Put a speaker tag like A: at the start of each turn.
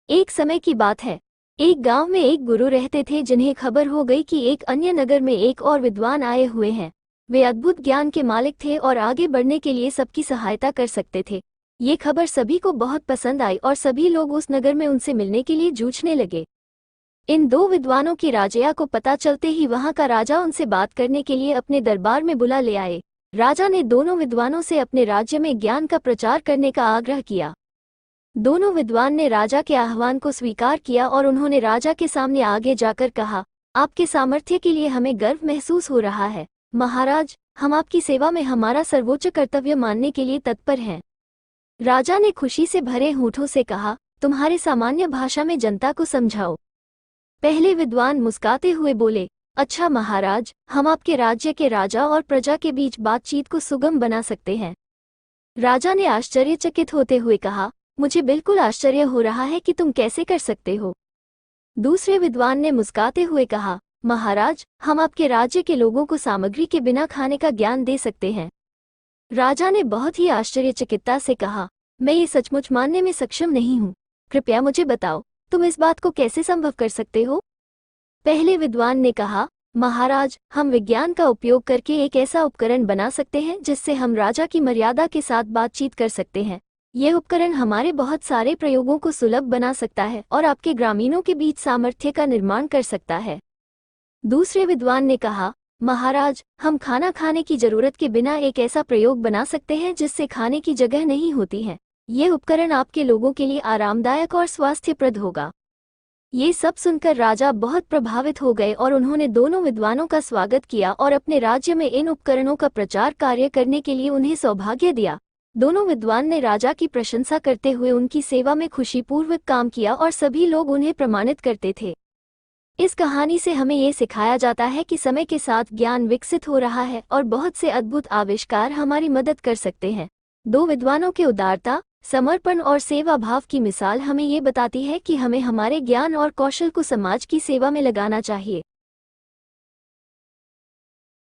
A: एक समय की बात है। एक गांव में एक गुरु रहते थे जिन्हें खबर हो गई कि एक अन्य नगर में एक और विद्वान आए हुए हैं। वे अद्भुत ज्ञान के मालिक थे और आगे बढ़ने के लिए सबकी सहायता कर सकते थे। ये खबर सभी को बहुत पसंद आई और सभी लोग उस नगर में उनसे मिलने के लिए जूझने लगे। इन दो विद्वानों की राजया को पता चलते ही वहां का राजा उनसे बात करने के लिए अपने दरबार में बुला ले आए। राजा ने दोनों विद्वानों से अपने राज्य में ज्ञान का प्रचार करने का आग्रह किया। दोनों विद्वान ने राजा के आह्वान को स्वीकार किया और उन्होंने राजा के सामने आगे जाकर कहा, आपके सामर्थ्य के लिए हमें गर्व महसूस हो रहा है। महाराज, हम आपकी सेवा में हमारा सर्वोच्च कर्तव्य मानने के लिए तत्पर हैं। राजा ने खुशी से भरे होठों से कहा, तुम्हारे सामान्य भाषा में जनता को समझाओ। पहले विद्वान मुस्कुराते हुए बोले, अच्छा महाराज, हम आपके राज्य के राजा और प्रजा के बीच बातचीत को सुगम बना सकते हैं। राजा ने आश्चर्यचकित होते हुए कहा, मुझे बिल्कुल आश्चर्य हो रहा है कि तुम कैसे कर सकते हो। दूसरे विद्वान ने मुस्कुराते हुए कहा, महाराज, हम आपके राज्य के लोगों को सामग्री के बिना खाने का ज्ञान दे सकते हैं। राजा ने बहुत ही आश्चर्यचकितता से कहा, मैं ये सचमुच मानने में सक्षम नहीं हूँ। कृपया मुझे बताओ, तुम इस बात को कैसे संभव कर सकते हो। पहले विद्वान ने कहा, महाराज, हम विज्ञान का उपयोग करके एक ऐसा उपकरण बना सकते हैं जिससे हम राजा की मर्यादा के साथ बातचीत कर सकते हैं। यह उपकरण हमारे बहुत सारे प्रयोगों को सुलभ बना सकता है और आपके ग्रामीणों के बीच सामर्थ्य का निर्माण कर सकता है। दूसरे विद्वान ने कहा, महाराज, हम खाना खाने की जरूरत के बिना एक ऐसा प्रयोग बना सकते हैं जिससे खाने की जगह नहीं होती है। यह उपकरण आपके लोगों के लिए आरामदायक और स्वास्थ्यप्रद होगा। ये सब सुनकर राजा बहुत प्रभावित हो गए और उन्होंने दोनों विद्वानों का स्वागत किया और अपने राज्य में इन उपकरणों का प्रचार कार्य करने के लिए उन्हें सौभाग्य दिया। दोनों विद्वान ने राजा की प्रशंसा करते हुए उनकी सेवा में खुशीपूर्वक काम किया और सभी लोग उन्हें प्रमाणित करते थे। इस कहानी से हमें ये सिखाया जाता है कि समय के साथ ज्ञान विकसित हो रहा है और बहुत से अद्भुत आविष्कार हमारी मदद कर सकते हैं। दो विद्वानों के उदारता, समर्पण और सेवा भाव की मिसाल हमें ये बताती है कि हमें हमारे ज्ञान और कौशल को समाज की सेवा में लगाना चाहिए।